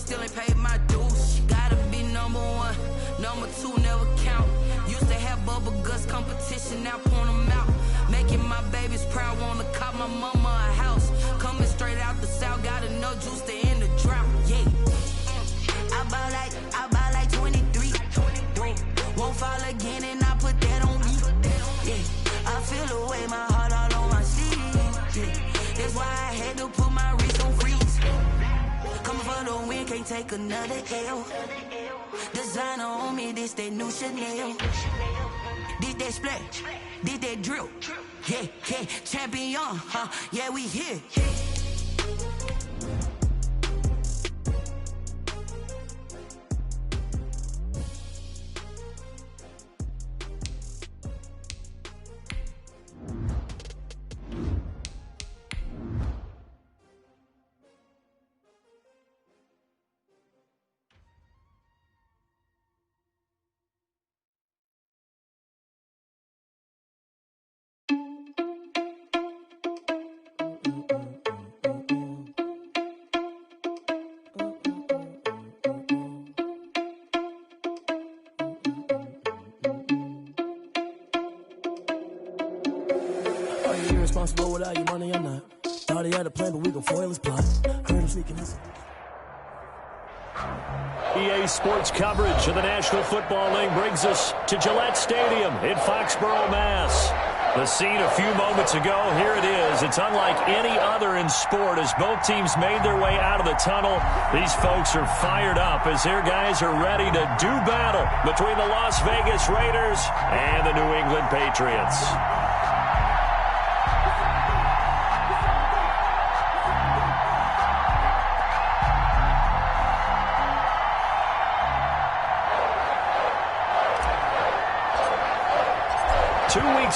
still ain't paid my dues. Gotta be number one, number two never count. Used to have bubble guts competition, now point them out. Making my babies proud, wanna cop my mama a house. Coming straight out the south, got enough juice to end the drought. Yeah, I buy like 23. Won't fall again, and I put that on me. Yeah, I feel the way, my heart all on my sleeve. Yeah, that's why I had to put my wrist on freeze. Coming for the win, can't take another L. Designer on me, this that new Chanel. Did that splash, did that drill. Yeah, yeah, champion, huh? Yeah, we here. Responsible without your money, I'm not. Thought he had a plan, but we gon' foil his plot. Heard him sneaking us. EA Sports coverage of the National Football League brings us to Gillette Stadium in Foxborough, Mass. The scene a few moments ago, here it is. It's unlike any other in sport as both teams made their way out of the tunnel. These folks are fired up as their guys are ready to do battle between the Las Vegas Raiders and the New England Patriots.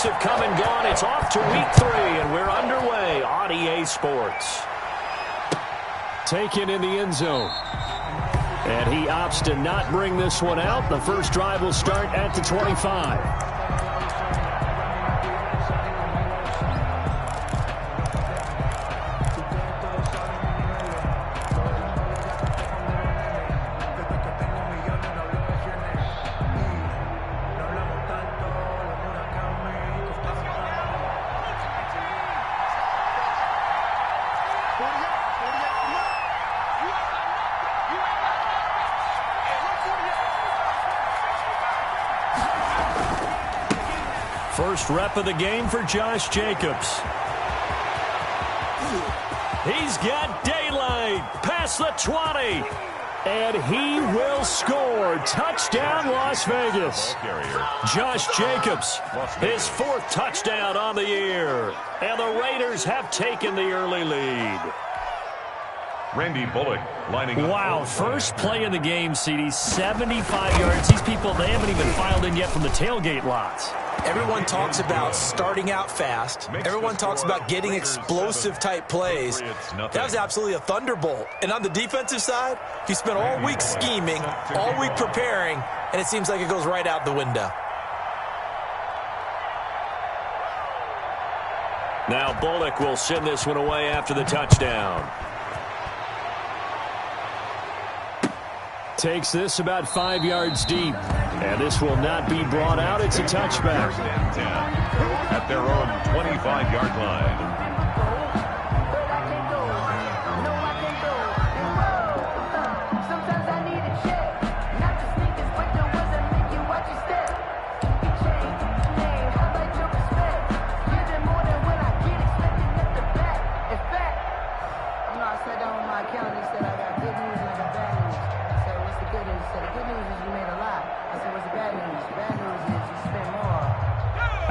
Have come and gone. It's off to week 3, and we're underway on EA Sports. Taken in the end zone. And he opts to not bring this one out. The first drive will start at the 25. First rep of the game for Josh Jacobs. He's got daylight past the 20. And he will score. Touchdown, Las Vegas. Josh Jacobs, his 4th touchdown on the year. And the Raiders have taken the early lead. Randy Bullock lining up. Wow, first play in the game, CD, 75 yards. These people, they haven't even filed in yet from the tailgate lots. Everyone talks about starting out fast. Everyone talks about getting explosive-type plays. That was absolutely a thunderbolt. And on the defensive side, he spent all week scheming, all week preparing, and it seems like it goes right out the window. Now Bullock will send this one away after the touchdown. Takes this about 5 yards deep. And this will not be brought out. It's a touchback. At their own 25-yard line.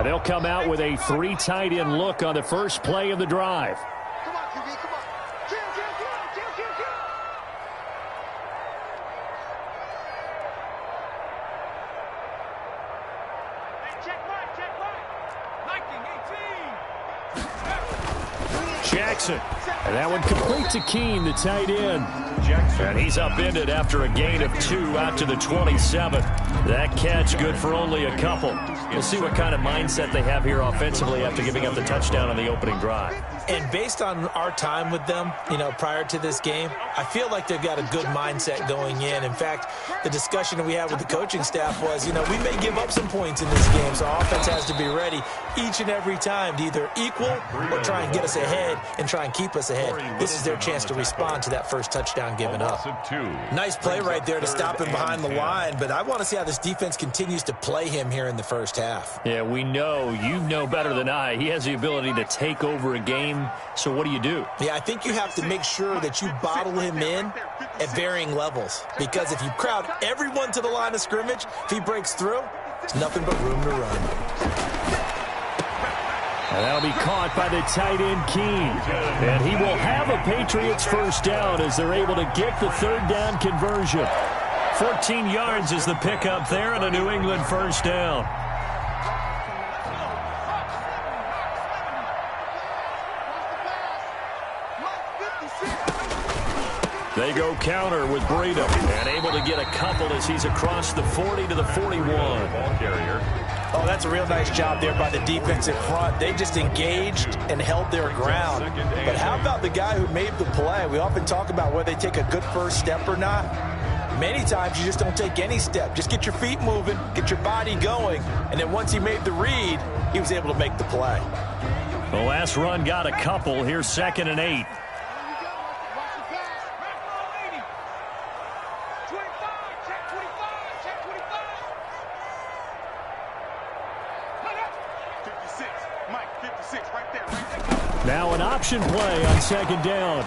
They'll come out with a 3 tight end look on the first play of the drive. Come on, QB, come on. Kill. Hey, check right. Viking 18. Check Jackson. And that one complete to Keene, the tight end. And he's upended after a gain of 2 out to the 27. That catch good for only a couple. We'll see what kind of mindset they have here offensively after giving up the touchdown on the opening drive. And based on our time with them, prior to this game, I feel like they've got a good mindset going in. In fact, the discussion that we had with the coaching staff was, we may give up some points in this game, so our offense has to be ready each and every time to either equal or try and get us ahead and try and keep us ahead. This is their chance to respond to that first touchdown given up. Nice play right there to stop him behind the line, but I want to see how this defense continues to play him here in the first half. Yeah, we know. You know better than I. He has the ability to take over a game. So what do you do? Yeah, I think you have to make sure that you bottle him in at varying levels. Because if you crowd everyone to the line of scrimmage, if he breaks through, it's nothing but room to run. And that'll be caught by the tight end, Keene. And he will have a Patriots first down as they're able to get the third down conversion. 14 yards is the pickup there and a New England first down. They go counter with Breida and able to get a couple as he's across the 40 to the 41. Ball carrier. Oh, that's a real nice job there by the defensive front. They just engaged and held their ground. But how about the guy who made the play? We often talk about whether they take a good first step or not. Many times you just don't take any step. Just get your feet moving, get your body going, and then once he made the read, he was able to make the play. The last run got a couple. Here's 2nd and 8. Now an option play on 2nd down.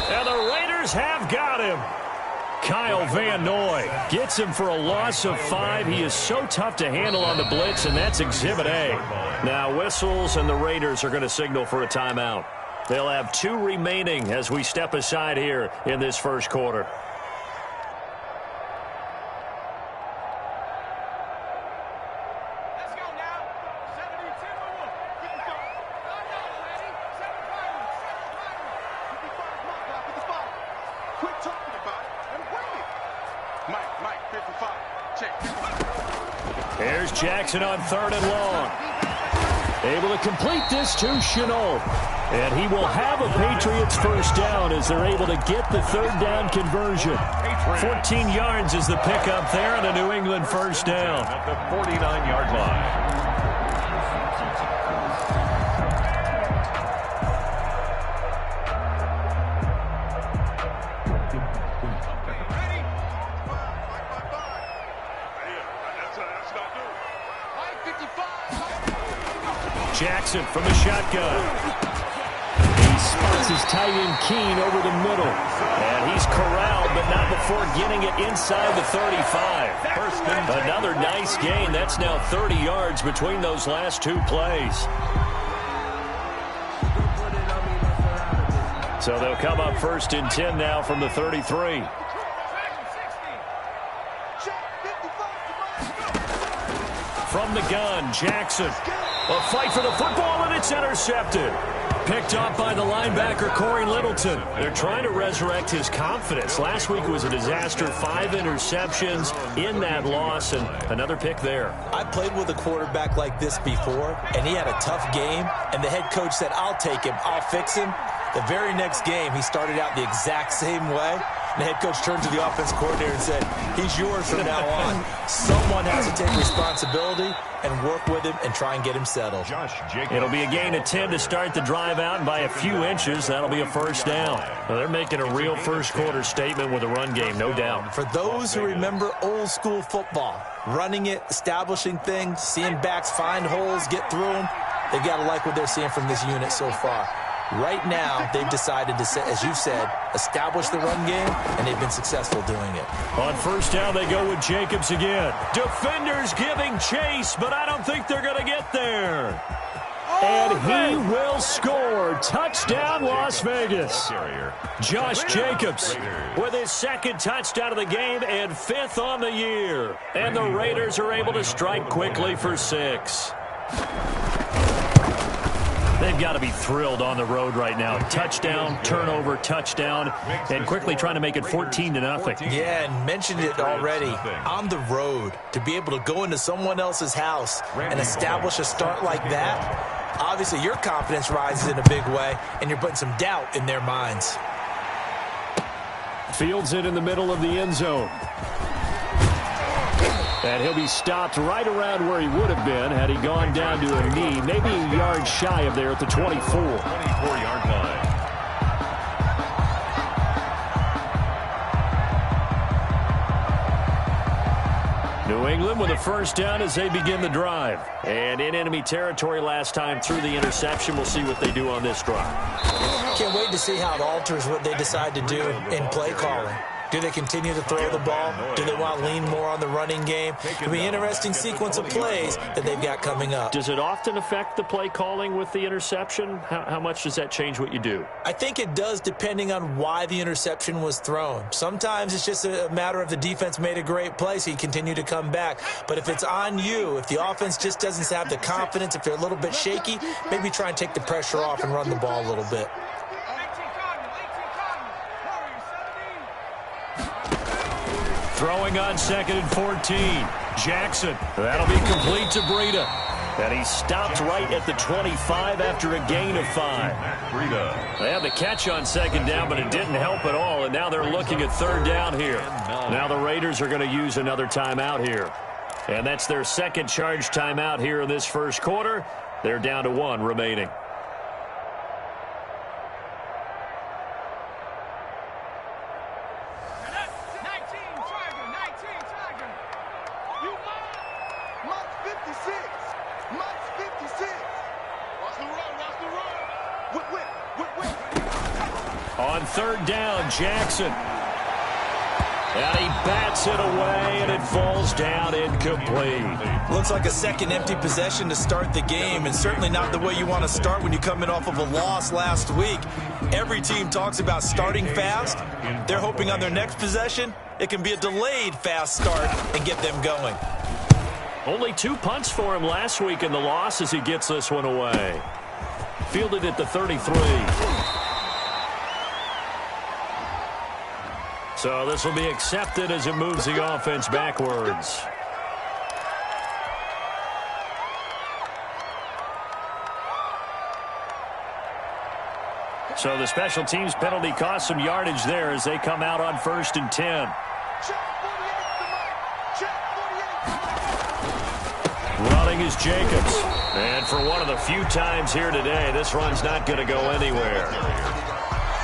And the Raiders have got him. Kyle Van Noy gets him for a loss of 5. He is so tough to handle on the blitz, and that's Exhibit A. Now whistles, and the Raiders are going to signal for a timeout. They'll have 2 remaining as we step aside here in this first quarter. Here's Jackson on 3rd and long. Able to complete this to Chenault. And he will have a Patriots first down as they're able to get the third down conversion. 14 yards is the pickup there and a New England first down. At the 49-yard line. Jackson from the shotgun. He spots his tight end Keene over the middle. And he's corralled, but not before getting it inside the 35. Another nice gain. That's now 30 yards between those last 2 plays. So they'll come up 1st and 10 now from the 33. From the gun, Jackson. A fight for the football, and it's intercepted. Picked up by the linebacker, Corey Littleton. They're trying to resurrect his confidence. Last week was a disaster. 5 interceptions in that loss, and another pick there. I played with a quarterback like this before, and he had a tough game, and the head coach said, I'll take him, I'll fix him. The very next game, he started out the exact same way. The head coach turned to the offense coordinator and said, he's yours from now on. Someone has to take responsibility and work with him and try and get him settled. It'll be a gain of 10 to start the drive out, and by a few inches, that'll be a first down. Well, they're making a real first quarter statement with a run game, no doubt. For those who remember old school football, running it, establishing things, seeing backs find holes, get through them, they've got to like what they're seeing from this unit so far. Right now, they've decided to, as you said, establish the run game, and they've been successful doing it. On first down, they go with Jacobs again. Defenders giving chase, but I don't think they're going to get there. And he will score. Touchdown, Las Vegas. Josh Jacobs with his 2nd touchdown of the game and 5th on the year. And the Raiders are able to strike quickly for 6. They've got to be thrilled on the road right now. Touchdown, turnover, touchdown, and quickly trying to make it 14-0. Yeah, and mentioned it already. On the road, to be able to go into someone else's house and establish a start like that, obviously your confidence rises in a big way, and you're putting some doubt in their minds. Fields it in the middle of the end zone. And he'll be stopped right around where he would have been had he gone down to a knee, maybe a yard shy of there at the 24. 24-yard line. New England with a first down as they begin the drive. And in enemy territory last time through the interception. We'll see what they do on this drive. Can't wait to see how it alters what they decide to do in play calling. Do they continue to throw the ball? Do they want to lean more on the running game? It'll be an interesting sequence of plays that they've got coming up. Does it often affect the play calling with the interception? How much does that change what you do? I think it does depending on why the interception was thrown. Sometimes it's just a matter of the defense made a great play, so you continue to come back. But if it's on you, if the offense just doesn't have the confidence, if they're a little bit shaky, maybe try and take the pressure off and run the ball a little bit. Throwing on 2nd and 14. Jackson. That'll be complete to Breida. And he stopped right at the 25 after a gain of 5. They had the catch on 2nd down, but it didn't help at all. And now they're looking at 3rd down here. Now the Raiders are going to use another timeout here. And that's their second charge timeout here in this first quarter. They're down to 1 remaining. On 3rd down, Jackson. And he bats it away, and it falls down incomplete. Looks like a second empty possession to start the game, and certainly not the way you want to start when you're coming off of a loss last week. Every team talks about starting fast. They're hoping on their next possession, it can be a delayed fast start and get them going. Only 2 punts for him last week in the loss as he gets this one away. Fielded at the 33. So this will be accepted as it moves the offense backwards. So the special teams penalty cost some yardage there as they come out on 1st and 10. Running is Jacobs. And for one of the few times here today, this run's not going to go anywhere.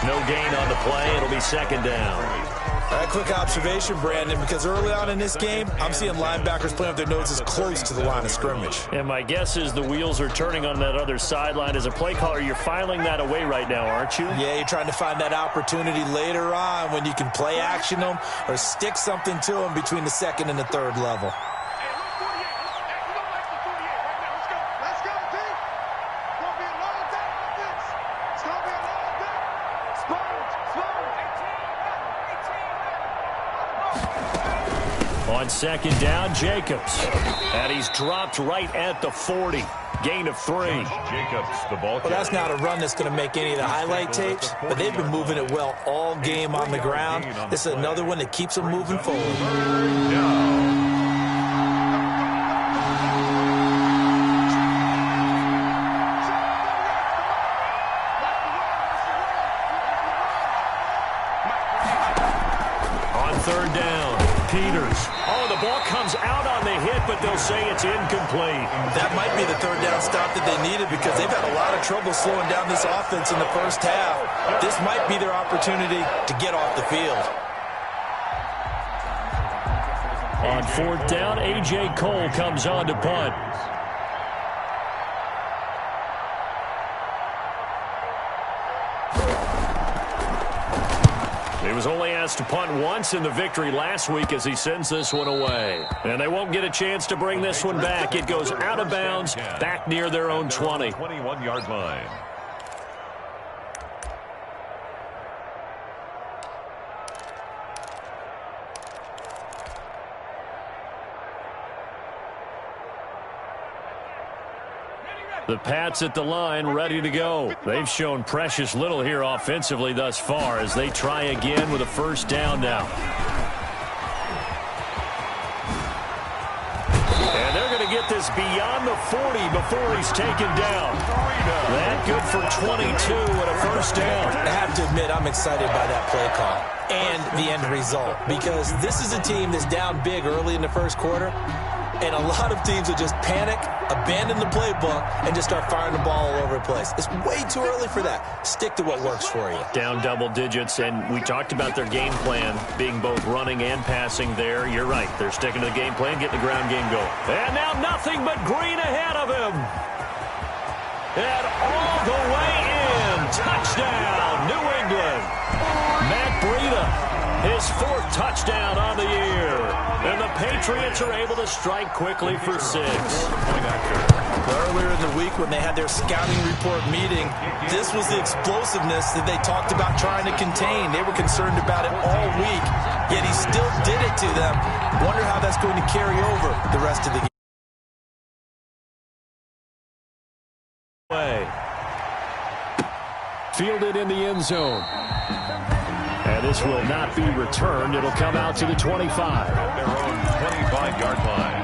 No gain on the play. It'll be 2nd down. A quick observation, Brandon, because early on in this game, I'm seeing linebackers playing with their noses close to the line of scrimmage. And my guess is the wheels are turning on that other sideline. As a play caller, you're filing that away right now, aren't you? Yeah, you're trying to find that opportunity later on when you can play action them or stick something to them between the 2nd and the 3rd level. On 2nd down, Jacobs. And he's dropped right at the 40. Gain of 3. Jacobs, the ball. Well, that's not a run that's going to make any of the highlight tapes, but they've been moving it well all game on the ground. This is another one that keeps them moving forward. On 3rd down, Peters. Oh, the ball comes out on the hit, but they'll say it's incomplete. That might be the 3rd down stop that they needed because they've had a lot of trouble slowing down this offense in the first half. This might be their opportunity to get off the field. On 4th down, A.J. Cole comes on to punt. He was only asked to punt once in the victory last week as he sends this one away. And they won't get a chance to bring this one back. It goes out of bounds back near their own 20. 21-yard line. The Pats at the line, ready to go. They've shown precious little here offensively thus far as they try again with a first down now. And they're going to get this beyond the 40 before he's taken down. That good for 22 and a first down. I have to admit, I'm excited by that play call and the end result, because this is a team that's down big early in the first quarter, and a lot of teams will just panic, abandon the playbook, and just start firing the ball all over the place. It's way too early for that. Stick to what works for you. Down double digits, and we talked about their game plan being both running and passing there. You're right. They're sticking to the game plan, getting the ground game going. And now nothing but green ahead of him. And all the way in. Touchdown, New England. Matt Breida, his 4th touchdown on the year. And the Patriots are able to strike quickly for 6. Earlier in the week when they had their scouting report meeting, this was the explosiveness that they talked about trying to contain. They were concerned about it all week, yet he still did it to them. Wonder how that's going to carry over the rest of the game. Fielded in the end zone. And this will not be returned. It'll come out to the 25. Their own 25-yard line.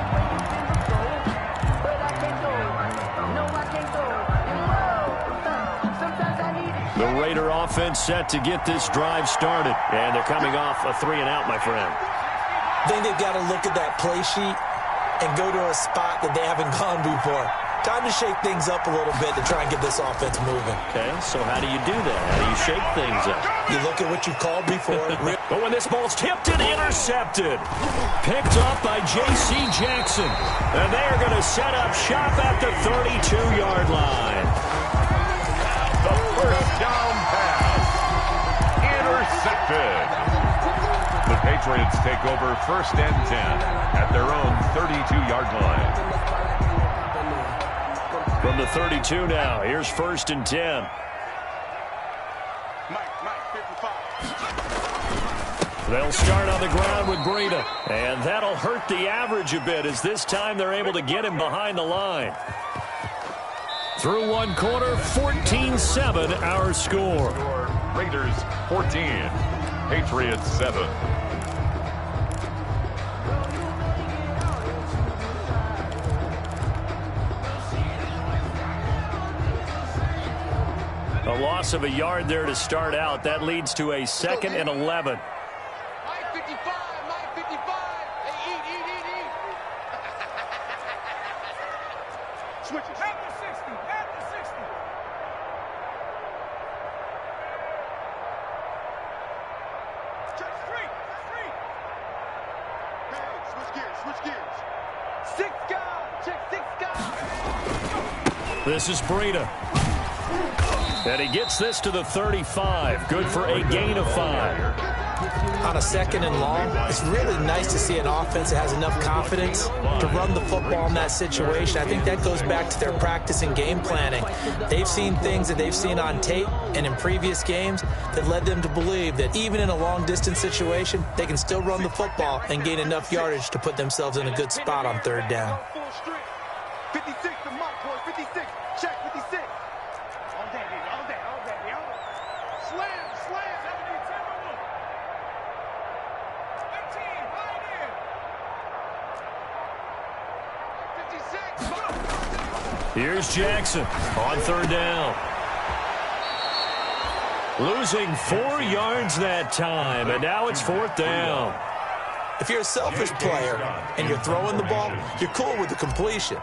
The Raider offense set to get this drive started. And they're coming off a 3-and-out, my friend. I think they've got to look at that play sheet and go to a spot that they haven't gone before. Time to shake things up a little bit to try and get this offense moving. Okay, so how do you do that? How do you shake things up? You look at what you've called before. But when this ball's tipped and intercepted, picked up by J.C. Jackson. And they are going to set up shop at the 32-yard line. The first down pass. Intercepted. The Patriots take over 1st and 10 at their own 32-yard line. From the 32 now, here's 1st and 10. They'll start on the ground with Breida, and that'll hurt the average a bit as this time they're able to get him behind the line. Through one quarter, 14-7 our score. Raiders 14, Patriots 7. A loss of a yard there to start out. That leads to a 2nd and 11. Switches. At the 60. At the 60. Check street. Street. Hey, switch gears. Switch gears. 6 guys. Check 6 guys. This is Breida. And he gets this to the 35. Good for a gain of 5. On a 2nd and long, it's really nice to see an offense that has enough confidence to run the football in that situation. I think that goes back to their practice and game planning. They've seen things that they've seen on tape and in previous games that led them to believe that even in a long-distance situation, they can still run the football and gain enough yardage to put themselves in a good spot on 3rd down. 56 to mark, boys. 56. Check 56. All day, all day, all day, all day. Slam, slam. 18, right in. 56. Here's Jackson on 3rd down. Losing 4 yards that time, and now it's 4th down. If you're a selfish player and you're throwing the ball, you're cool with the completion.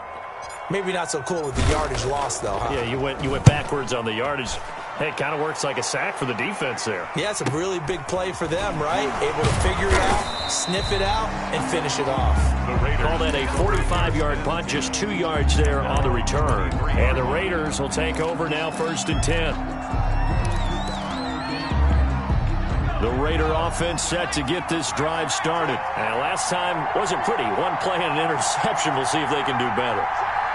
Maybe not so cool with the yardage loss, though, huh? Yeah, you went backwards on the yardage. Hey, it kind of works like a sack for the defense there. Yeah, it's a really big play for them, right? Able to figure it out, sniff it out, and finish it off. Call that a 45-yard punt, just 2 yards there on the return. And the Raiders will take over now 1st and 10. The Raider offense set to get this drive started. And last time wasn't pretty. 1 play and an interception. We'll see if they can do better.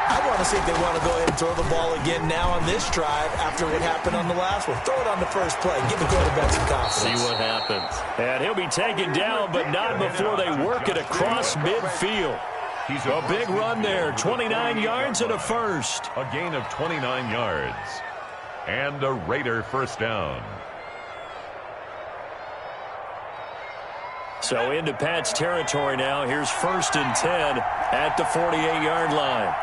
I want to see if they want to go ahead and throw the ball again now on this drive after what happened on the last one. Throw it on the first play. Give the quarterback some confidence. See what happens. And he'll be taken down, but not before they work it across midfield. He's a big run there, 29 yards and a first. A gain of 29 yards. And a Raider first down. So into Pat's territory now. Here's 1st and 10 at the 48-yard line.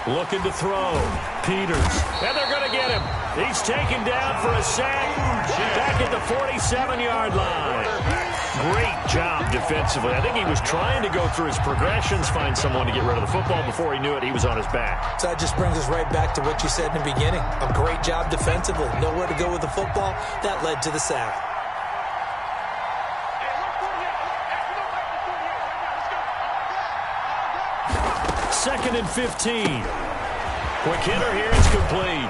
Looking to throw. Peters. And they're going to get him. He's taken down for a sack. Back at the 47-yard line. Great job defensively. I think he was trying to go through his progressions, find someone to get rid of the football. Before he knew it, he was on his back. So that just brings us right back to what you said in the beginning. A great job defensively. Nowhere to go with the football. That led to the sack. 2nd and 15. Quick hitter here. It's complete.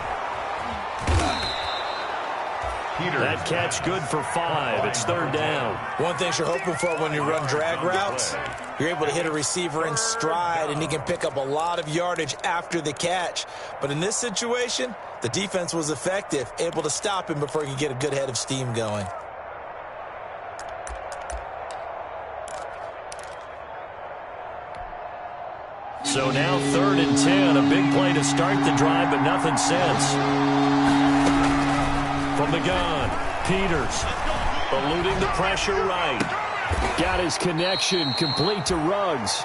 That catch good for 5. It's 3rd down. One thing you're hoping for when you run drag routes, you're able to hit a receiver in stride, and he can pick up a lot of yardage after the catch. But in this situation, the defense was effective, able to stop him before he could get a good head of steam going. So now 3rd and 10. A big play to start the drive, but nothing since. From the gun, Peters eluding the pressure right. Got his connection complete to Ruggs.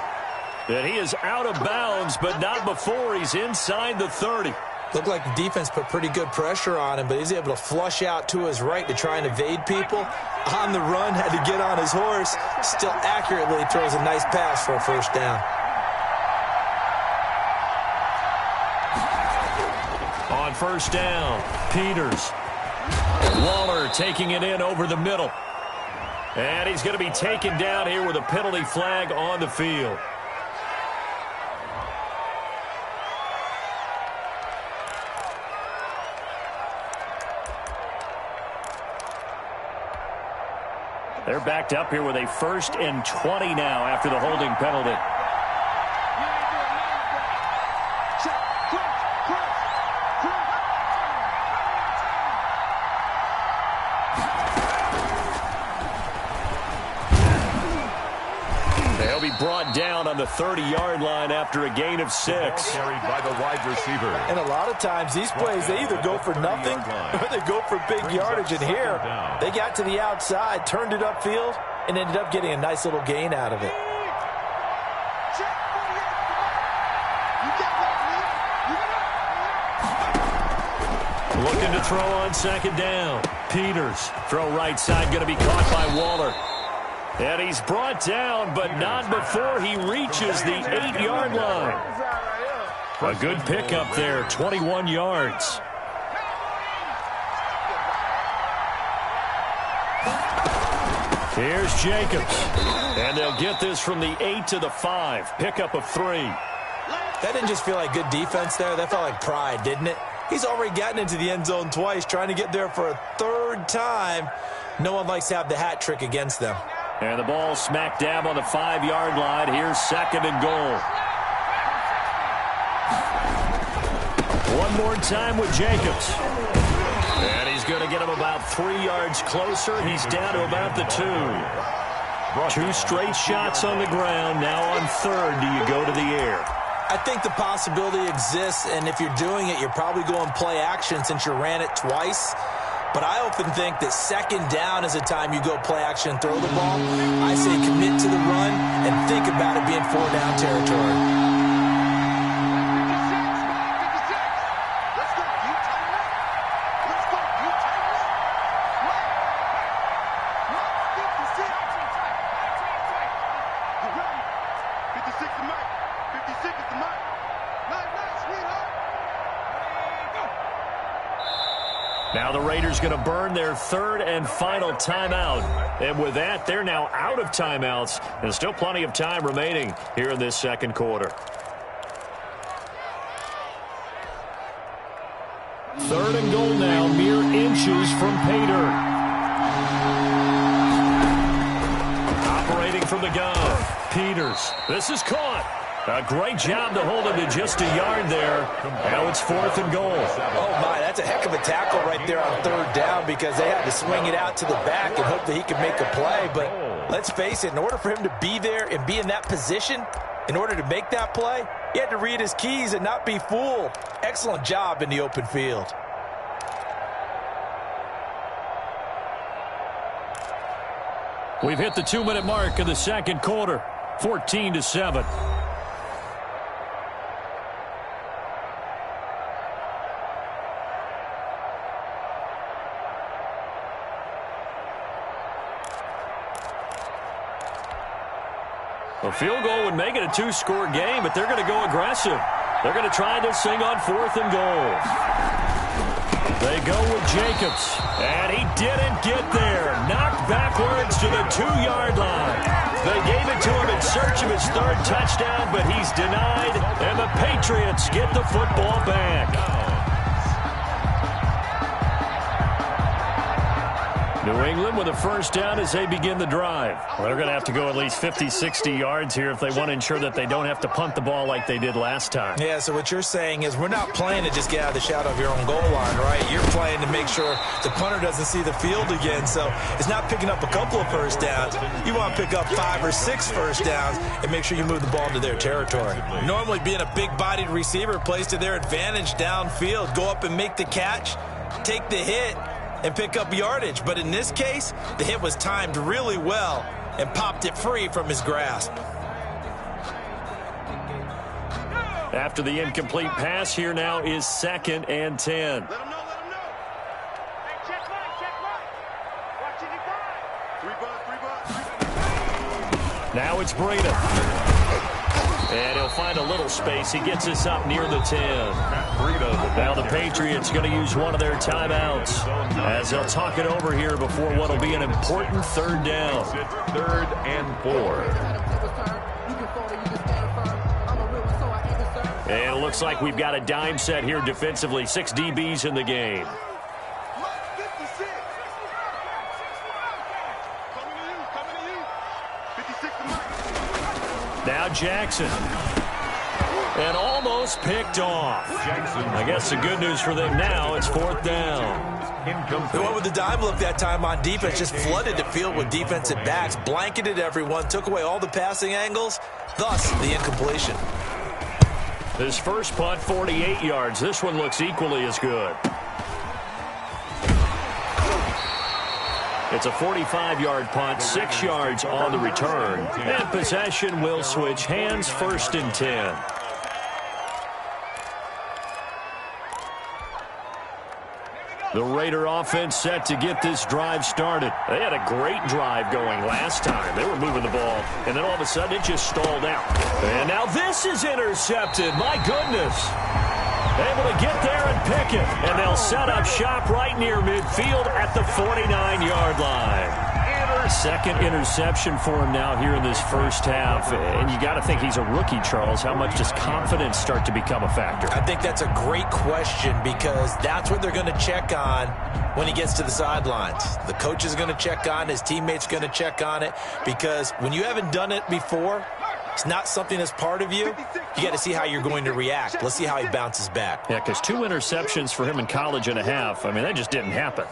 And he is out of bounds, but not before he's inside the 30. Looked like the defense put pretty good pressure on him, but he's able to flush out to his right to try and evade people. On the run, had to get on his horse. Still accurately throws a nice pass for a first down. On 1st down, Peters. Waller taking it in over the middle. And he's going to be taken down here with a penalty flag on the field. They're backed up here with a 1st and 20 now after the holding penalty. They'll be brought down on the 30-yard line after a gain of 6. Carried by the wide receiver. And a lot of times these plays, they either go for nothing or they go for big yardage. And here, they got to the outside, turned it upfield, and ended up getting a nice little gain out of it. Looking to throw on 2nd down. Peters. Throw right side, going to be caught by Waller. And he's brought down, but not before he reaches the 8-yard line. A good pickup there, 21 yards. Here's Jacobs. And they'll get this from the 8 to the 5. Pickup of 3. That didn't just feel like good defense there. That felt like pride, didn't it? He's already gotten into the end zone twice, trying to get there for a 3rd time. No one likes to have the hat trick against them. And the ball smack dab on the 5-yard line. Here's 2nd and goal. One more time with Jacobs. And he's going to get him about 3 yards closer. He's down to about the 2. 2 straight shots on the ground. Now on 3rd, do you go to the air? I think the possibility exists, and if you're doing it, you're probably going play action since you ran it twice. But I often think that 2nd down is a time you go play action and throw the ball. I say commit to the run and think about it being 4-down territory. Now the Raiders going to burn their 3rd and final timeout. And with that, they're now out of timeouts. And still plenty of time remaining here in this 2nd quarter. 3rd and goal now, mere inches from Pater. Operating from the gun, Peters. This is caught. A great job to hold him to just a yard there. Now it's 4th and goal. Oh, my, that's a heck of a tackle right there on 3rd down because they had to swing it out to the back and hope that he could make a play. But Let's face it, in order for him to be there and be in that position, in order to make that play, he had to read his keys and not be fooled. Excellent job in the open field. We've hit the 2-minute mark of the second quarter, 14-7. A field goal would make it a 2-score game, but they're going to go aggressive. They're going to try this thing on 4th and goal. They go with Jacobs, and he didn't get there. Knocked backwards to the 2-yard line. They gave it to him in search of his 3rd touchdown, but he's denied, and the Patriots get the football back. New England with a first down as they begin the drive. Well, they're going to have to go at least 50, 60 yards here if they want to ensure that they don't have to punt the ball like they did last time. Yeah, so what you're saying is we're not playing to just get out of the shadow of your own goal line, right? You're playing to make sure the punter doesn't see the field again. So it's not picking up a couple of first downs. You want to pick up 5 or 6 first downs and make sure you move the ball into their territory. Normally being a big-bodied receiver plays to their advantage downfield. Go up and make the catch, take the hit, and pick up yardage. But in this case, the hit was timed really well and popped it free from his grasp. After the incomplete pass, here now is 2nd and 10. Let him know, let him know. Hey, check line. Watch it, 3 bucks. Now it's Breida. And he'll find a little space. He gets us up near the 10. Now the Patriots going to use one of their timeouts as they'll talk it over here before what will be an important 3rd down. 3rd and 4. And it looks like we've got a dime set here defensively. 6 DBs in the game. Now Jackson. And almost picked off. I guess the good news for them now, it's 4th down. The one with the dime look that time on defense just flooded the field with defensive backs, blanketed everyone, took away all the passing angles, thus the incompletion. His first punt, 48 yards. This one looks equally as good. It's a 45-yard punt, 6 yards on the return. And possession will switch hands, 1st and 10. The Raider offense set to get this drive started. They had a great drive going last time. They were moving the ball, and then all of a sudden it just stalled out. And now this is intercepted. My goodness. Able to get there and pick it. And they'll set up shop right near midfield at the 49-yard line. 2nd interception for him now here in this first half. And you got to think he's a rookie, Charles. How much does confidence start to become a factor? I think that's a great question because that's what they're going to check on when he gets to the sidelines. The coach is going to check on, his teammates going to check on it, because when you haven't done it before, it's not something that's part of you. You got to see how you're going to react. Let's see how he bounces back. Yeah, because 2 interceptions for him in college and a half. I mean, that just didn't happen.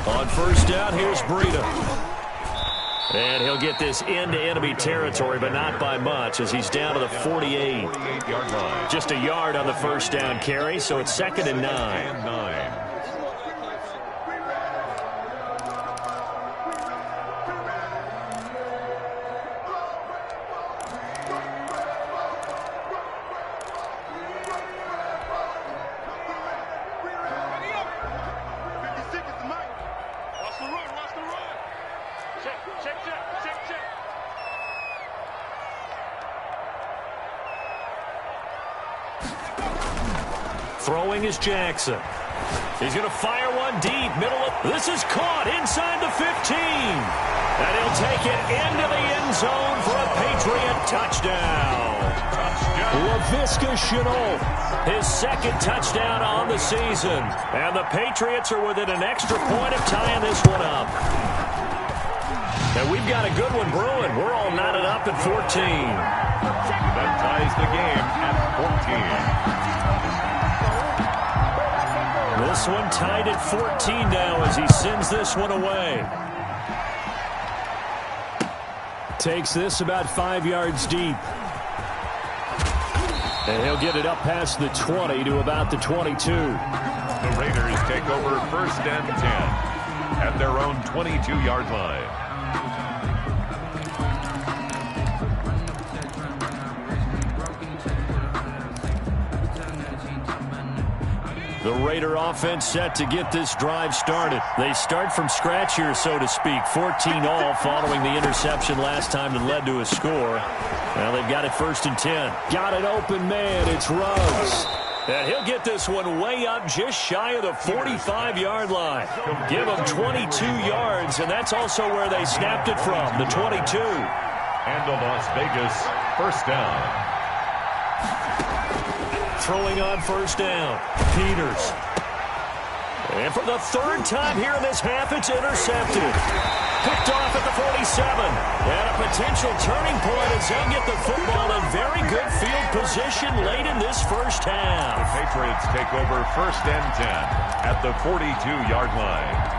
On first down, here's Breida. And he'll get this into enemy territory, but not by much as he's down to the 48-yard line. Just a yard on the first down carry, so it's 2nd and 9. Throwing is Jackson. He's going to fire one deep. Middle of this is caught inside the 15. And he'll take it into the end zone for a Patriot touchdown. Laviska Shenault, his 2nd touchdown on the season. And the Patriots are within an extra point of tying this one up. And we've got a good one brewing. We're all knotted up at 14. That ties the game at 14. This one tied at 14 now as he sends this one away. Takes this about 5 yards deep. And he'll get it up past the 20 to about the 22. The Raiders take over 1st and 10 at their own 22-yard line. The Raider offense set to get this drive started. They start from scratch here, so to speak. 14 all following the interception last time that led to a score. Now they've got it 1st and 10. Got it open, man. It's Ruggs. And he'll get this one way up just shy of the 45-yard line. Give him 22 yards, and that's also where they snapped it from, the 22. And the Las Vegas 1st down. Throwing on 1st down, Peters. And for the 3rd time here in this half, it's intercepted. Picked off at the 47. And a potential turning point as they'll get the football in very good field position late in this 1st half. The Patriots take over 1st and 10 at the 42-yard line.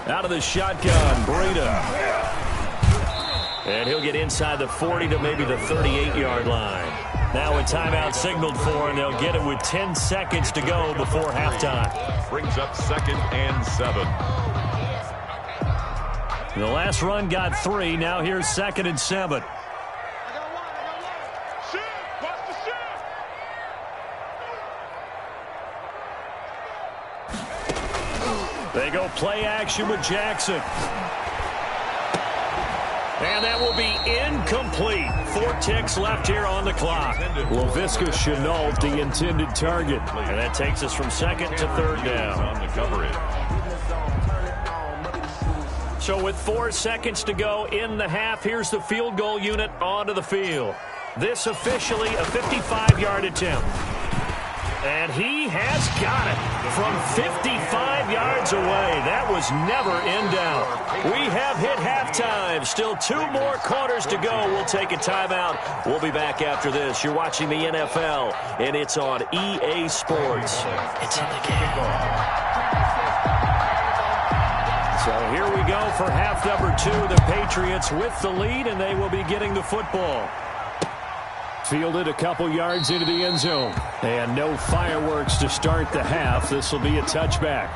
Out of the shotgun, Breida. And he'll get inside the 40 to maybe the 38-yard line. Now a timeout signaled for, and they'll get it with 10 seconds to go before halftime. Brings up 2nd and 7. The last run got 3. Now here's 2nd and 7. They go play action with Jackson. And that will be incomplete. 4 ticks left here on the clock. Laviska Shenault, the intended target. And that takes us from 2nd to 3rd down. On the coverage. So with 4 seconds to go in the half, here's the field goal unit onto the field. This officially a 55-yard attempt. And he has got it from 55 yards away. That was never in doubt. We have hit halftime. Still 2 more quarters to go. We'll take a timeout. We'll be back after this. You're watching the NFL, and it's on EA Sports. It's in the game. So here we go for half number 2. The Patriots with the lead, and they will be getting the football. Fielded a couple yards into the end zone. And no fireworks to start the half. This will be a touchback.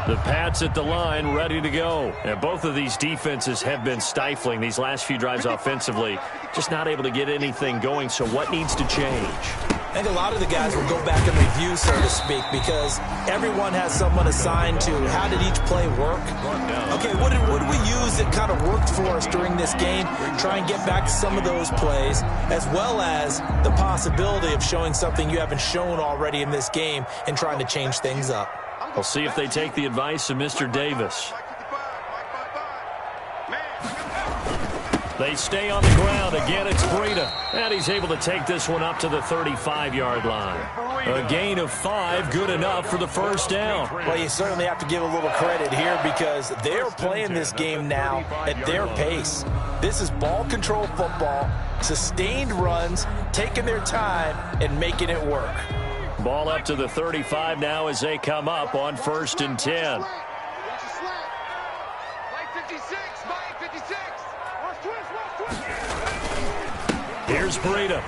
The Pats at the line, ready to go. And both of these defenses have been stifling these last few drives offensively. Just not able to get anything going, so what needs to change? I think a lot of the guys will go back and review, so to speak, because everyone has someone assigned to how did each play work. Okay, what did we use that kind of worked for us during this game? Try and get back to some of those plays, as well as the possibility of showing something you haven't shown already in this game and trying to change things up. We'll see if they take the advice of Mr. Davis. They stay on the ground. Again, it's Breida. And he's able to take this one up to the 35-yard line. A gain of 5, good enough for the 1st down. Well, you certainly have to give a little credit here because they're playing this game now at their pace. This is ball control football, sustained runs, taking their time, and making it work. Ball up to the 35 now as they come up on 1st and 10. Here's Breida.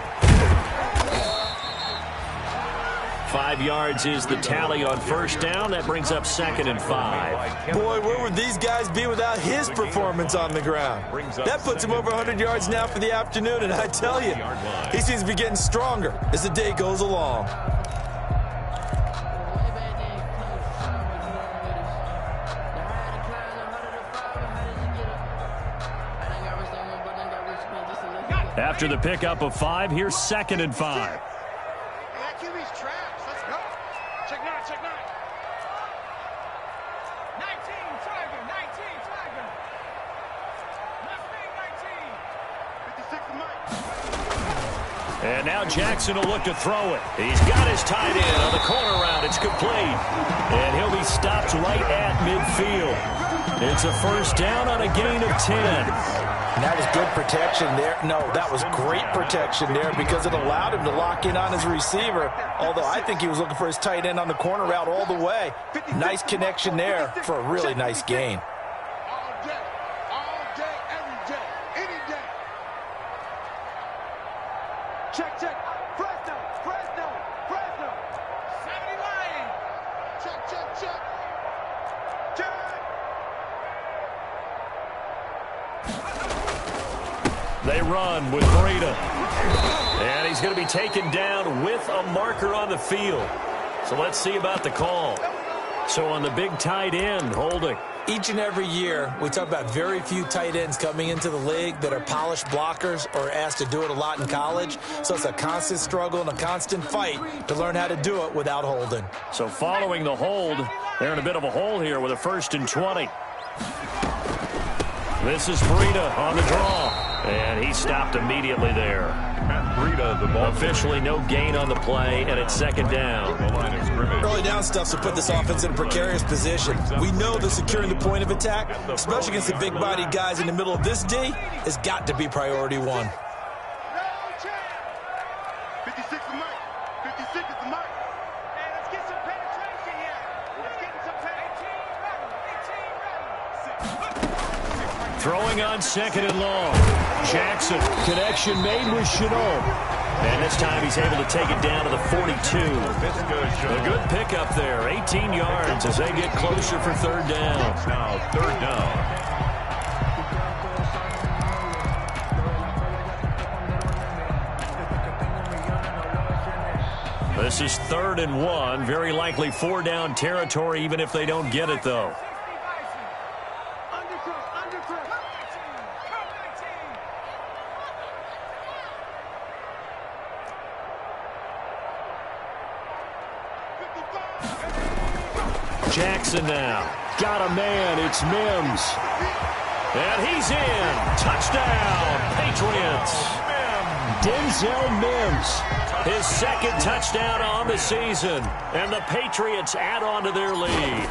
5 yards is the tally on first down. That brings up 2nd and 5. Boy, where would these guys be without his performance on the ground? That puts him over 100 yards now for the afternoon, and I tell you, he seems to be getting stronger as the day goes along. After the pickup of 5, here's 2nd and 5. And now Jackson will look to throw it. He's got his tight end on the corner route. It's complete. And he'll be stopped right at midfield. It's a first down on a gain of 10. And that was good protection there. No, that was great protection there because it allowed him to lock in on his receiver. Although I think he was looking for his tight end on the corner route all the way. Nice connection there for a really nice gain. Check, check. Fresno, Fresno, Fresno. 79. Check, check, check. Check. They run with Breida. And he's going to be taken down with a marker on the field. So let's see about the call. So on the big tight end, holding. Each and every year, we talk about very few tight ends coming into the league that are polished blockers or asked to do it a lot in college. So it's a constant struggle and a constant fight to learn how to do it without holding. So following the hold, they're in a bit of a hole here with a 1st and 20. This is Breida on the draw. And he stopped immediately there. Breida, the ball. Officially no gain on the play, and it's 2nd down. Early down stuff to put this offense in a precarious position. We know that securing the point of attack, especially against the big-bodied guys in the middle of this D, has got to be priority 1. 56 is Mike. 56 is the Mike. Hey, let's get some penetration here. Let's get some penetration. 18 ready. Throwing on 2nd and long. Jackson, connection made with Chenault. And this time he's able to take it down to the 42. A good pickup there, 18 yards as they get closer for 3rd down. Now 3rd down. This is 3rd and 1. Very likely 4-down territory, even if they don't get it, though. Jackson now. Got a man. It's Mims. And he's in. Touchdown, Patriots. Denzel Mims. His 2nd touchdown on the season. And the Patriots add on to their lead.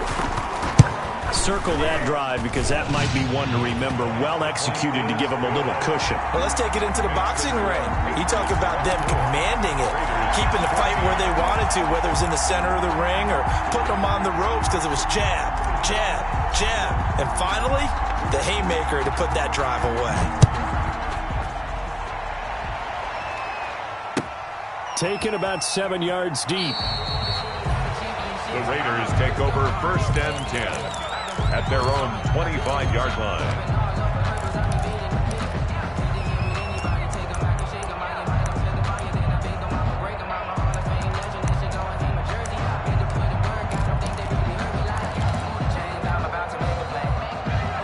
Circle that drive because that might be one to remember. Well executed to give them a little cushion. Well, let's take it into the boxing ring. You talk about them commanding it, keeping the fight where they wanted to, whether it was in the center of the ring or putting them on the ropes because it was jab, jab, jab. And finally, the haymaker to put that drive away. Taken about 7 yards deep. The Raiders take over 1st and 10 at their own 25-yard line.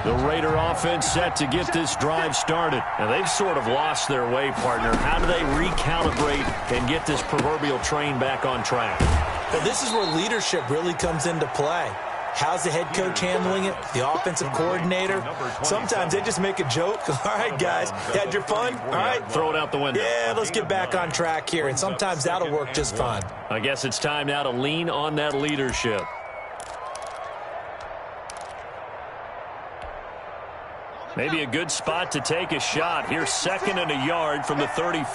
The Raider offense set to get this drive started. And they've sort of lost their way, partner. How do they recalibrate and get this proverbial train back on track? Well, this is where leadership really comes into play. How's the head coach handling it? The offensive coordinator? Sometimes they just make a joke. All right, guys, you had your fun? All right. Throw it out the window. Yeah, let's get back on track here. And sometimes that'll work just fine. I guess it's time now to lean on that leadership. Maybe a good spot to take a shot. Here's 2nd and a yard from the 34. 56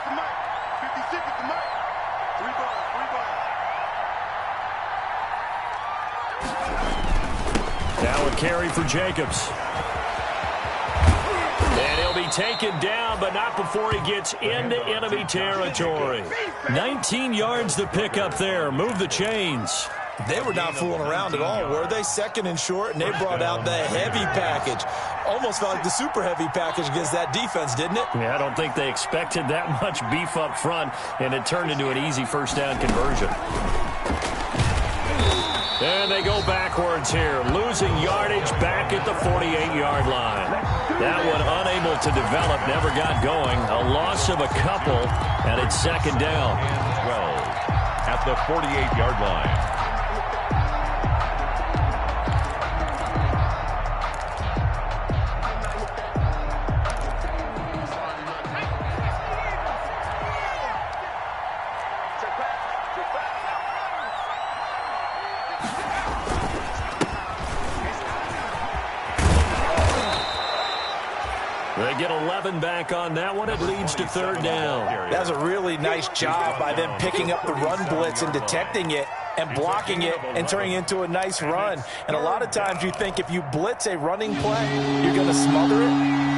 to Mike. 56 to Mike. 3 balls, 3 balls. Now a carry for Jacobs. And he'll be be taken down, but not before he gets into enemy territory. 19 yards to pick up there. Move the chains. They were not fooling around at all, were they? Second and short, and they brought out the heavy package. Almost felt like the super heavy package against that defense, didn't it? Yeah, I don't think they expected that much beef up front, and it turned into an easy first down conversion. And they go backwards here, losing yardage back at the 48-yard line. That one unable to develop, never got going. A loss of a couple, and it's second down. 12 at the 48-yard line. They get 11 back on that one. It leads to third down. That was a really nice job by them picking up the run blitz and detecting it and blocking it and turning it into a nice run. And a lot of times you think if you blitz a running play, you're going to smother it.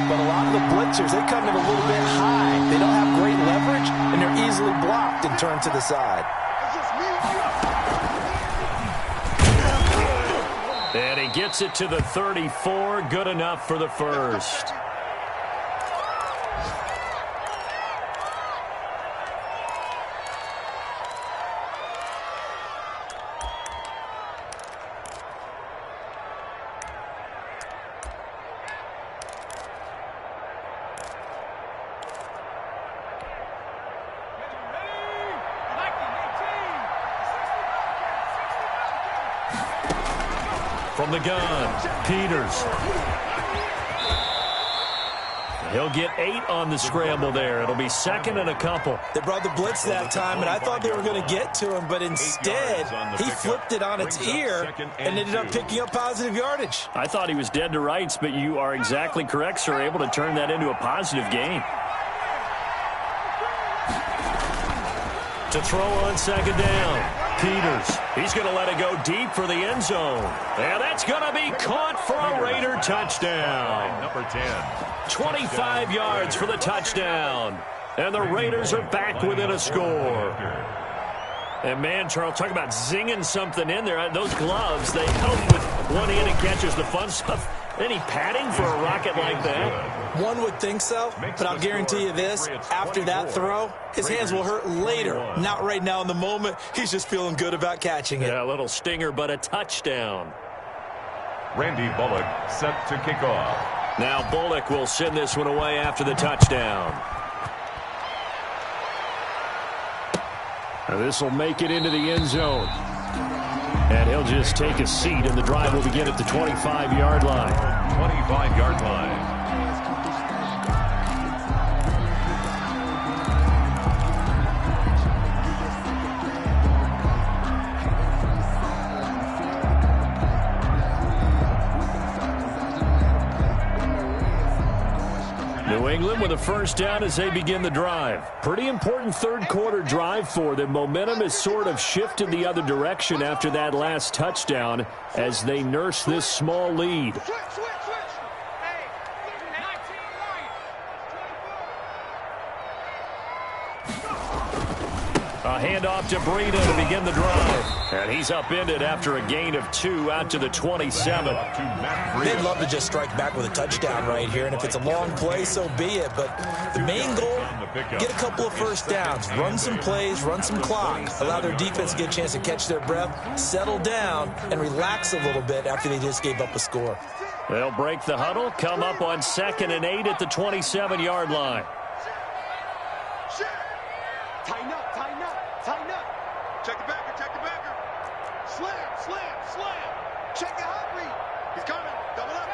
But a lot of the blitzers, they come in a little bit high. They don't have great leverage, and they're easily blocked and turned to the side. And he gets it to the 34. Good enough for the first. From the gun, Peters. He'll get 8 on the scramble there. It'll be second and a couple. They brought the blitz that time, and I thought they were going to get to him, but instead he flipped it on its ear and ended up picking up positive yardage. I thought he was dead to rights, but you are exactly correct, sir. Able to turn that into a positive gain. To throw on second down. Peters, he's going to let it go deep for the end zone. And that's going to be caught for a Raider touchdown. Number 10. 25 yards for the touchdown. And the Raiders are back within a score. And man, Charles, talk about zinging something in there. Those gloves, they help with one-handed catches, the fun stuff. Any padding for a rocket like that? One would think so, but I'll guarantee you this. After that throw, his hands will hurt later. Not right now in the moment. He's just feeling good about catching it. Yeah, a little stinger, but a touchdown. Randy Bullock set to kick off. Now Bullock will send this one away after the touchdown. Now this will make it into the end zone. And he'll just take a seat, and the drive will begin at the 25-yard line. 25-yard line. New England with a first down as they begin the drive. Pretty important third-quarter drive for them. Momentum has sort of shifted the other direction after that last touchdown as they nurse this small lead. A handoff to Breida to begin the drive. And he's upended after a gain of 2 out to the 27. They'd love to just strike back with a touchdown right here, and if it's a long play, so be it. But the main goal, get a couple of first downs, run some plays, run some clock, allow their defense to get a chance to catch their breath, settle down, and relax a little bit after they just gave up a score. They'll break the huddle, come up on 2nd and 8 at the 27-yard line. Tighten up, tighten up, tighten up. Check the backer, check the backer. Slam, slam, slam. Check the hot read. He's coming. Double up.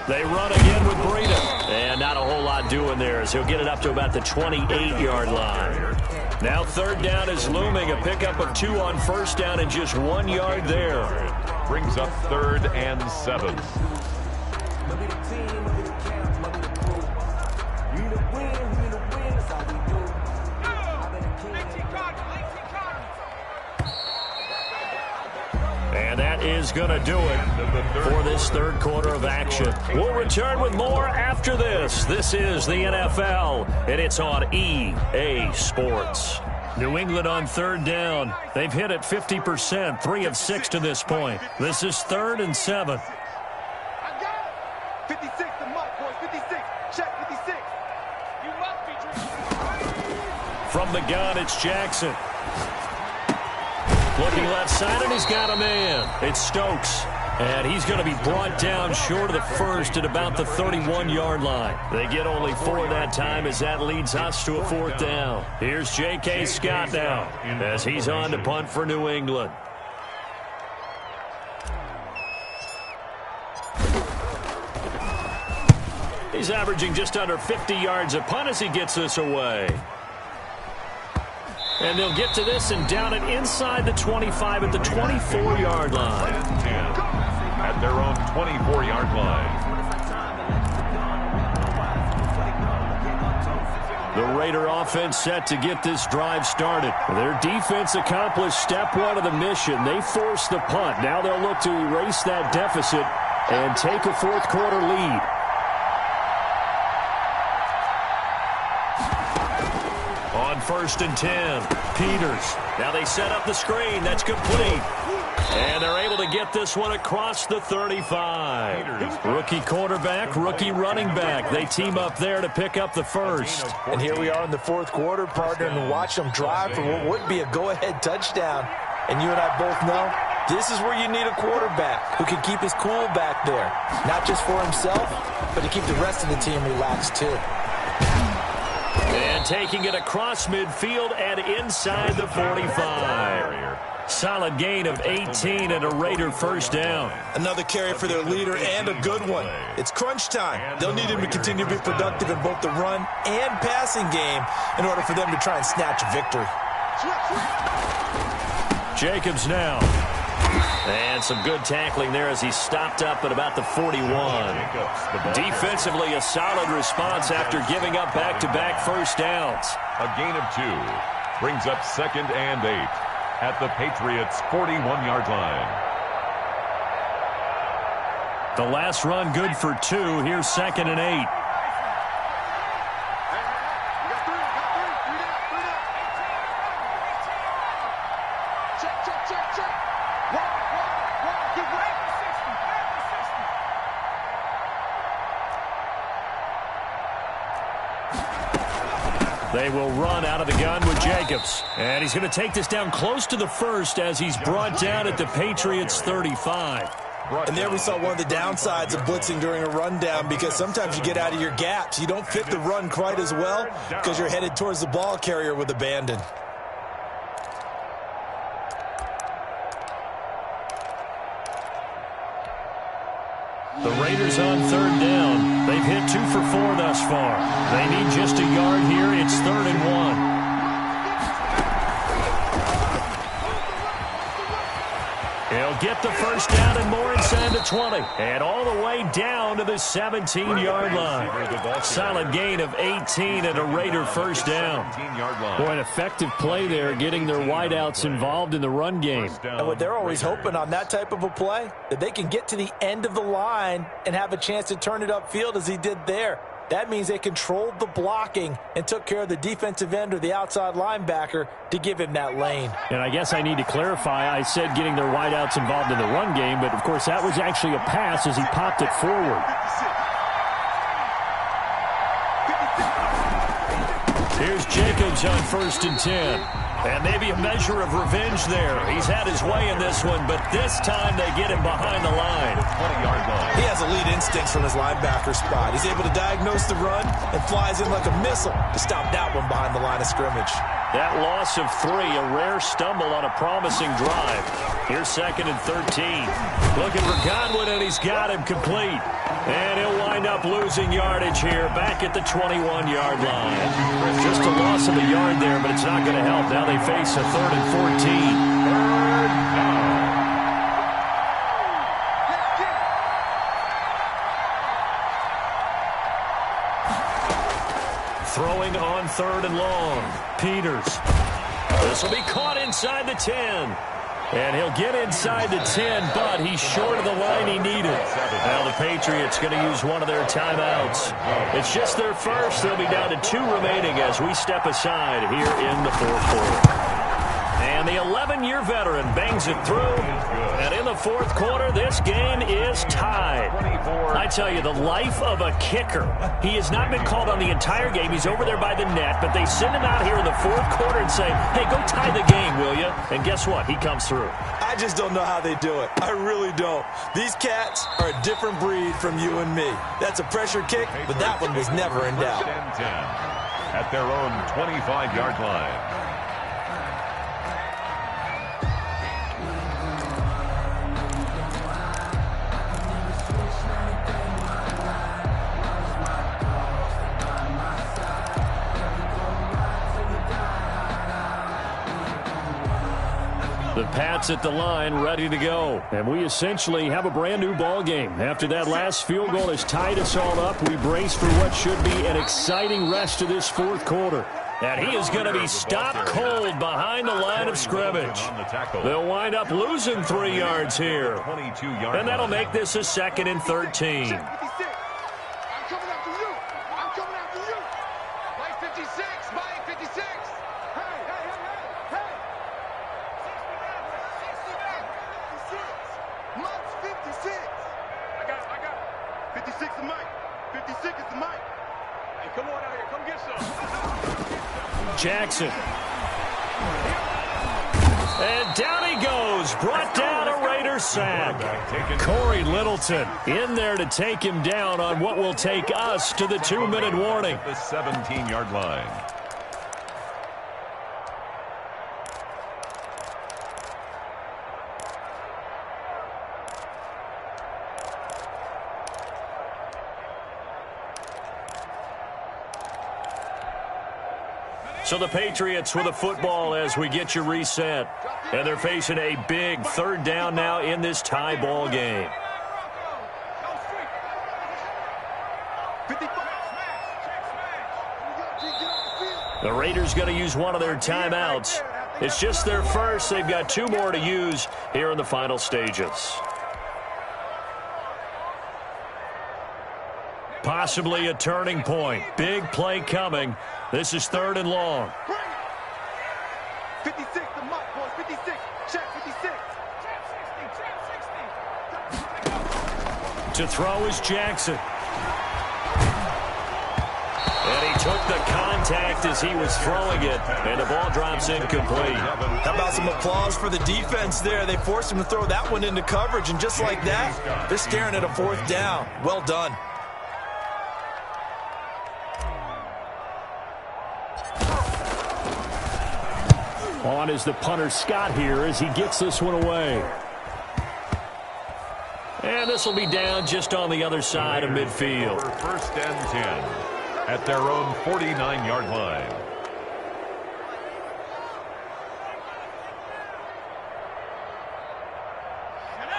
They run again with Breida. And not a whole lot doing there as he'll get it up to about the 28-yard line. Now third down is looming. A pickup of 2 on first down and just 1 yard there. Brings up 3rd and 7. And that is is going to do it for this third quarter of action. We'll return with more after this. This is the NFL, and it's on EA Sports. New England on third down. They've hit it 50%, 3 of 6 to this point. This is 3rd and 7. I got it. 56, the mark, boys. 56. Check 56. You must be drinking. From the gun, it's Jackson. Looking left side, and he's got a man. It's Stokes. And he's going to be brought down short of the first at about the 31-yard line. They get only 4 that time as that leads us to a 4th down. Here's J.K. Scott now as he's on to punt for New England. He's averaging just under 50 yards a punt as he gets this away. And they'll get to this and down it inside the 25 at the 24-yard line. At their own 24-yard line. The Raider offense set to get this drive started. Their defense accomplished step 1 of the mission. They forced the punt. Now they'll look to erase that deficit and take a fourth quarter lead. On 1st and 10, Peters. Now they set up the screen. That's complete. And they're able to get this one across the 35. Rookie quarterback, rookie running back. They team up there to pick up the first. And here we are in the fourth quarter, partner, and watch them drive for what would be a go-ahead touchdown. And you and I both know this is where you need a quarterback who can keep his cool back there. Not just for himself, but to keep the rest of the team relaxed too. And taking it across midfield and inside the 45. Solid gain of 18 and a Raider first down. Another carry for their leader and a good one. It's crunch time. They'll need him to continue to be productive in both the run and passing game in order for them to try and snatch a victory. Jacobs now. And some good tackling there as he stopped up at about the 41. Defensively, a solid response after giving up back-to-back first downs. A gain of 2 brings up 2nd and 8 at the Patriots' 41-yard line. The last run good for 2. Here's 2nd and 8. They will run out of the gun with Jacobs. And he's going to take this down close to the first as he's brought down at the Patriots' 35. And there we saw one of the downsides of blitzing during a rundown, because sometimes you get out of your gaps. You don't fit the run quite as well because you're headed towards the ball carrier with abandon. The Raiders on 3rd down. They've hit 2 for 4 thus far. They need just a yard here. It's 3rd and 1. He'll get the first down and more inside the 20. And all the way down to the 17-yard line. Solid gain of 18 and a Raider first down. Boy, an effective play there, getting their wideouts involved in the run game. And what they're always hoping on that type of a play, that they can get to the end of the line and have a chance to turn it upfield as he did there. That means they controlled the blocking and took care of the defensive end or the outside linebacker to give him that lane. And I guess I need to clarify, I said getting their wideouts involved in the run game, but of course that was actually a pass as he popped it forward. Here's Jacobs on 1st and 10. And maybe a measure of revenge there. He's had his way in this one, but this time they get him behind the line. 20-yard line. He has elite instincts from his linebacker spot. He's able to diagnose the run and flies in like a missile to stop that one behind the line of scrimmage. That loss of 3, a rare stumble on a promising drive. Here's 2nd and 13. Looking for Godwin, and he's got him complete. And he'll wind up losing yardage here back at the 21-yard line. Just a loss of a yard there, but it's not going to help. Now they face a 3rd and 14. Throwing on 3rd and long. Peters. This will be caught inside the 10. And he'll get inside the 10, but he's short of the line he needed. Now the Patriots going to use one of their timeouts. It's just their first. They'll be down to 2 remaining as we step aside here in the fourth quarter. And the 11-year veteran bangs it through. And in the fourth quarter, this game is tied. I tell you, the life of a kicker. He has not been called on the entire game. He's over there by the net, but they send him out here in the fourth quarter and say, hey, go tie the game, will you? And guess what? He comes through. I just don't know how they do it. I really don't. These cats are a different breed from you and me. That's a pressure kick, but that one was never in doubt. At their own 25-yard line. The Pats at the line, ready to go. And we essentially have a brand-new ball game. After that last field goal has tied us all up, we brace for what should be an exciting rest of this fourth quarter. And he is going to be stopped cold behind the line of scrimmage. They'll wind up losing 3 yards here. And that'll make this a 2nd and 13. Jackson. And down he goes. Brought down a Raider sack. Corey Littleton in there to take him down on what will take us to the 2-minute warning. The 17-yard line. So the Patriots with a football as we get you reset. And they're facing a big 3rd down now in this tie ball game. The Raiders going to use one of their timeouts. It's just their first. They've got 2 more to use here in the final stages. Possibly a turning point. Big play coming. This is 3rd and long. 56, the mark, boys. 56. Check 56. To throw is Jackson. And he took the contact as he was throwing it. And the ball drops incomplete. How about some applause for the defense there? They forced him to throw that one into coverage, and just like that, they're staring at a 4th down. Well done. On is the punter Scott here as he gets this one away. And this will be down just on the other side of midfield. 1st and 10 at their own 49-yard line.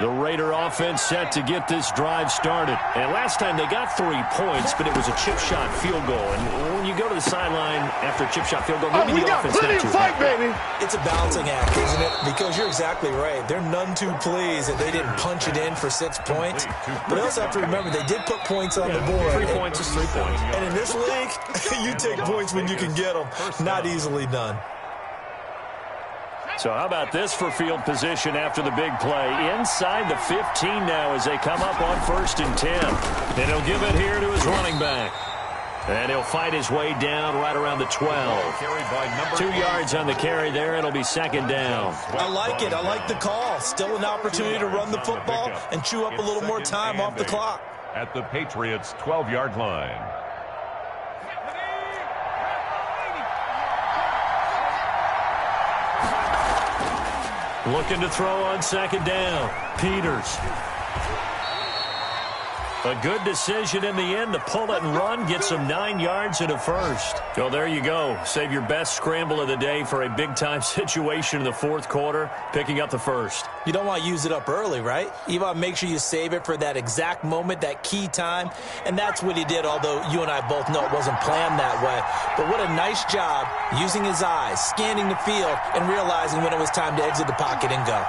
The Raider offense set to get this drive started. And last time they got 3 points, but it was a chip shot field goal. And when you go to the sideline after a chip shot field goal, maybe the offense not too happy. It's a balancing act, isn't it? Because you're exactly right. They're none too pleased that they didn't punch it in for 6 points. But they also have to remember they did put points on the board. 3 points is 3 points. And in this league, you take points when you can get them. Not easily done. So how about this for field position after the big play? Inside the 15 now as they come up on 1st and 10. And he'll give it here to his running back. And he'll fight his way down right around the 12. 2 yards on the carry there. It'll be 2nd down. I like it. I like the call. Still an opportunity to run the football and chew up a little more time off the clock. At the Patriots' 12-yard line. Looking to throw on 2nd down. Peters. A good decision in the end to pull it and run, get some 9 yards and a first. So there you go. Save your best scramble of the day for a big-time situation in the fourth quarter, picking up the first. You don't want to use it up early, right? You want to make sure you save it for that exact moment, that key time. And that's what he did, although you and I both know it wasn't planned that way. But what a nice job using his eyes, scanning the field, and realizing when it was time to exit the pocket and go.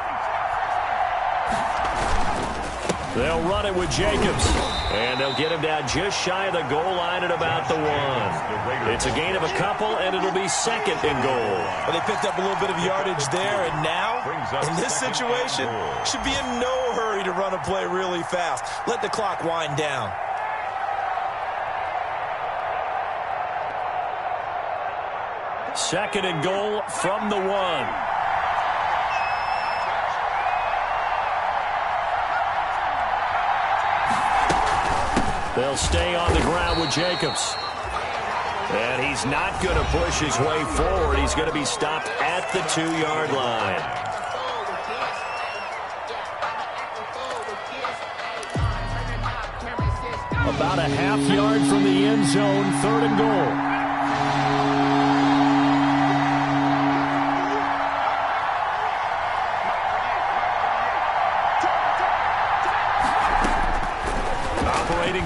They'll run it with Jacobs. And they'll get him down just shy of the goal line at about the 1. It's a gain of a couple, and it'll be second and goal. Well, they picked up a little bit of yardage there, and now, in this situation, should be in no hurry to run a play really fast. Let the clock wind down. Second and goal from the 1. They'll stay on the ground with Jacobs. And he's not going to push his way forward. He's going to be stopped at the 2-yard line. About a half yard from the end zone, third and goal.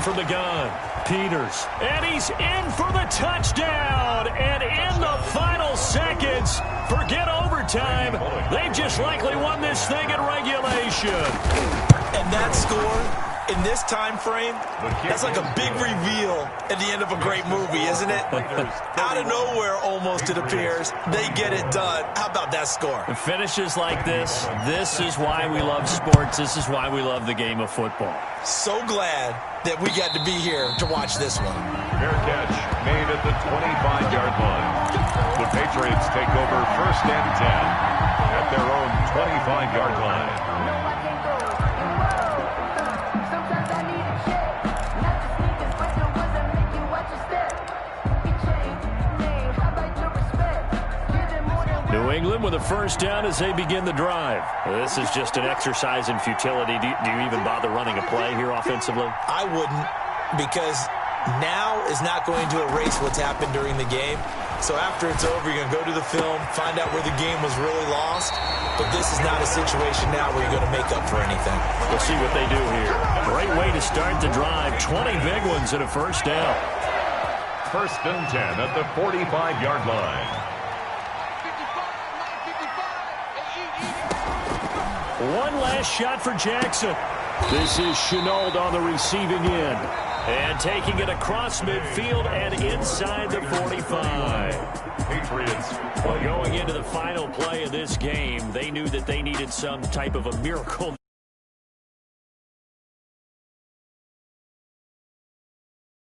From the gun, Peters, and he's in for the touchdown, and in the final seconds, forget overtime, they've just likely won this thing in regulation. And that score, in this time frame, that's like a big reveal at the end of a great movie, isn't it? Out of nowhere, almost, it appears, they get it done. How about that score? Finishes like this is why we love sports. This is why we love the game of football. So glad that we got to be here to watch this one. Fair catch made at the 25-yard line. The Patriots take over first and 10 at their own 25-yard line. New England with a first down as they begin the drive. This is just an exercise in futility. Do you even bother running a play here offensively? I wouldn't, because now is not going to erase what's happened during the game. So after it's over, you're going to go to the film, find out where the game was really lost. But this is not a situation now where you're going to make up for anything. We'll see what they do here. Great way to start the drive. 20 big ones and a first down. First and 10 at the 45-yard line. One last shot for Jackson. This is Chenault on the receiving end. And taking it across midfield and inside the 45. Patriots. Well, going into the final play of this game, they knew that they needed some type of a miracle